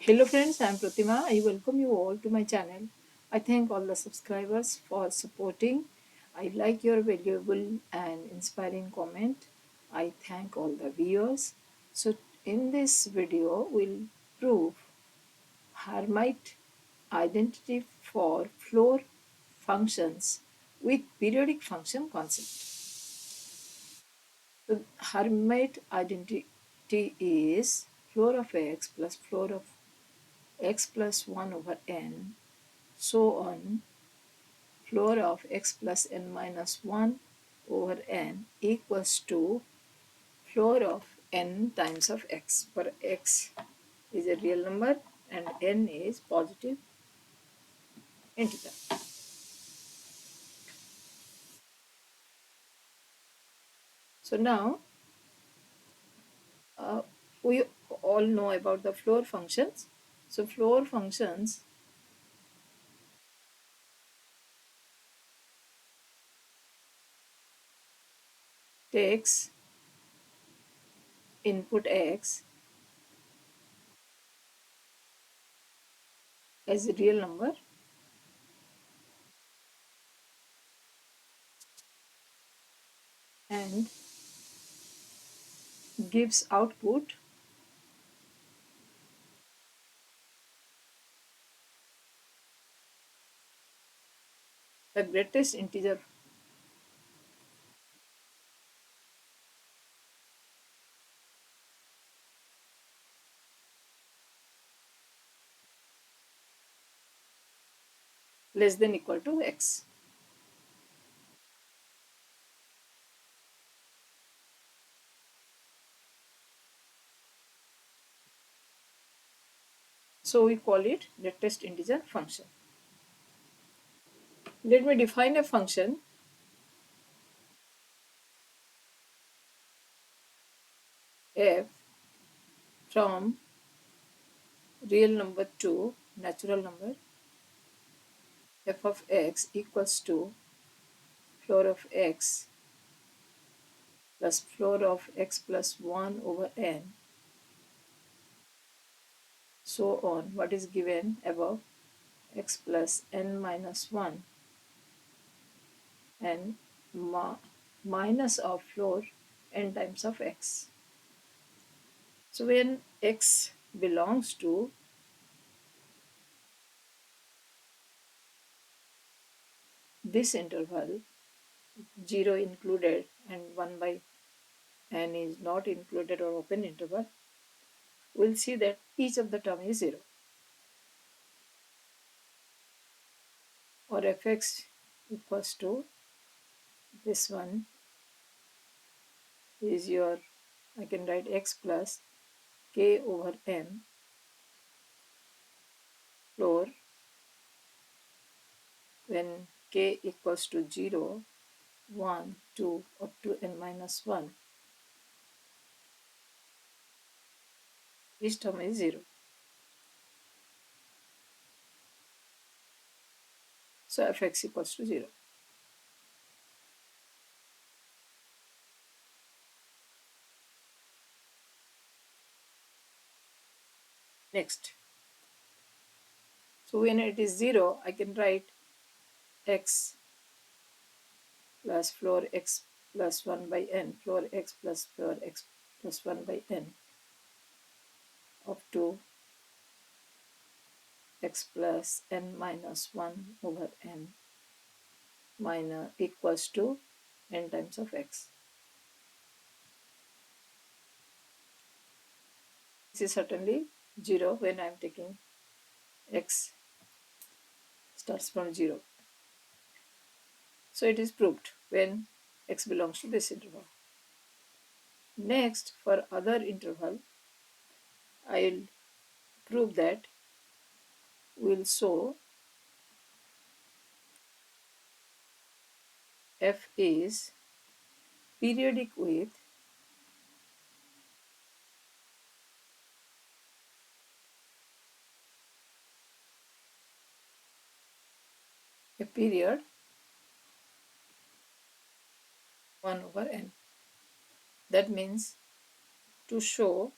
Hello friends, I am Pratima. I welcome you all to my channel. I thank all the subscribers for supporting. I like your valuable and inspiring comment. I thank all the viewers. So in this video, we'll prove Hermite identity for floor functions with periodic function concept. So Hermite identity is floor of x plus floor of x plus 1 over n, so on, floor of x plus n minus 1 over n equals to floor of n times of x, where x is a real number and n is positive integer. So now uh, we all know about the floor functions. So floor functions takes input x as a real number and gives output the greatest integer less than equal to x. So we call it greatest integer function. Let me define a function f from real number to natural number f of x equals to floor of x plus floor of x plus 1 over n, so on, what is given above, x plus n minus 1 and minus of floor n times of x. So when x belongs to this interval, 0 included and 1 by n is not included or open interval, we'll see that each of the term is 0. Or fx equals to this one is your, I can write x plus k over m floor when k equals to 0, 1, 2 up to n minus 1. Each term is 0. So fx equals to 0. Next. So when it is 0, I can write x plus floor x plus 1 by n, floor x plus floor x plus 1 by n up to x plus n minus 1 over n minus equals to n times of x. This is certainly 0 when I am taking x starts from 0. So it is proved when x belongs to this interval. Next, for other interval, I will prove that we'll show f is periodic with a period 1 over n. That means to show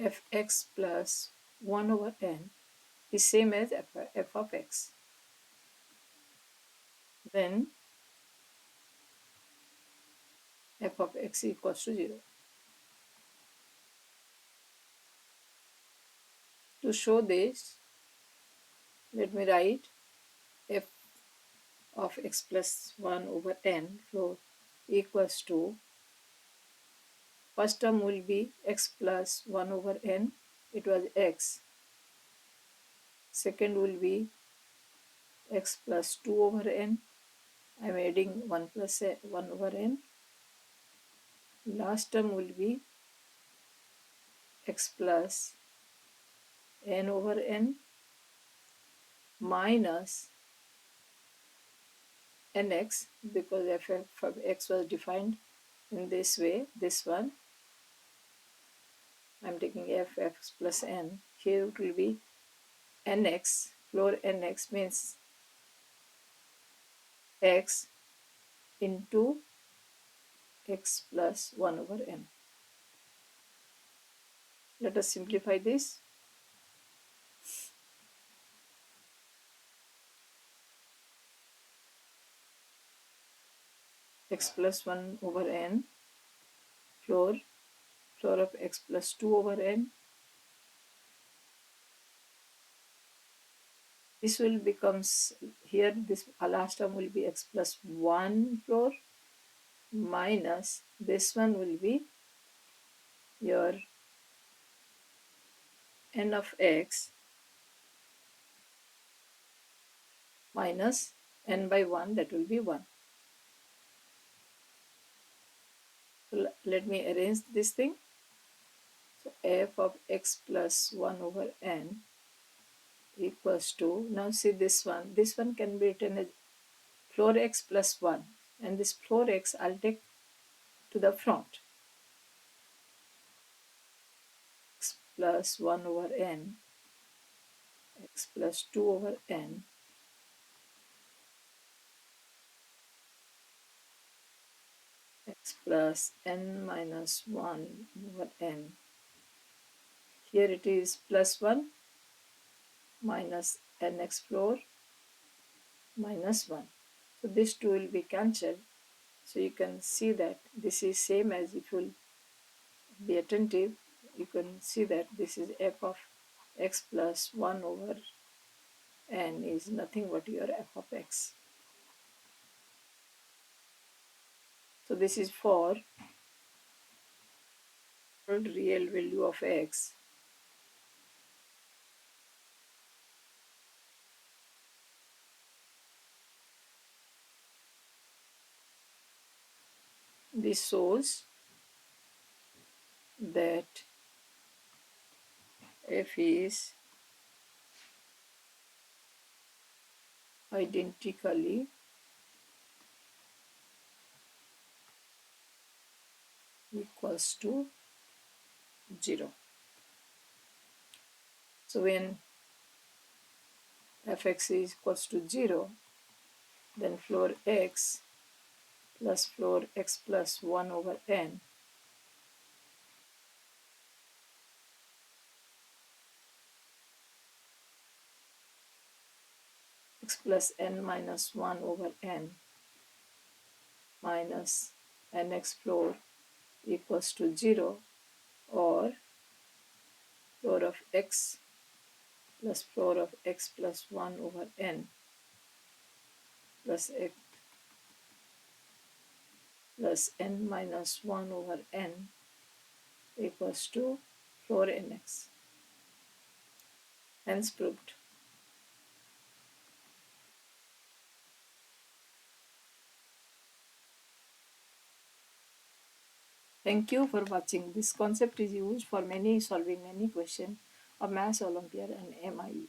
fx plus 1 over n is same as f of x. Then f of x equals to 0. To show this, let me write f of x plus 1 over n floor equals to, first term will be x plus 1 over n, it was x. Second will be x plus 2 over n, I am adding 1 plus 1 over n. Last term will be x plus n over n minus nx, because f of x was defined in this way. This one I am taking fx plus n. Here it will be nx, floor nx means x into x plus 1 over n. Let us simplify this. X plus 1 over n, floor of x plus 2 over n. This will becomes, here this last term will be x plus 1 floor minus this one will be your n of x minus n by 1, that will be 1. So let me arrange this thing. So f of x plus 1 over n equals to, now see this one can be written as floor x plus 1, and this floor x I'll take to the front. X plus 1 over n, x plus 2 over n, x plus n minus 1 over n. Here it is plus 1 minus nx floor minus 1. So this 2 will be cancelled. So you can see that this is same as, if you will be attentive, you can see that this is f of x plus 1 over n is nothing but your f of x. So this is for real value of x. This shows that f is identically equals to 0. So when fx is equals to 0, then floor x plus floor x plus 1 over n x plus n minus 1 over n minus nx floor equals to 0, or floor of x plus floor of x plus 1 over n plus x plus n minus 1 over n equals to floor nx. Hence proved. Thank you for watching. This concept is used for solving many questions of Maths Olympiad and MIE.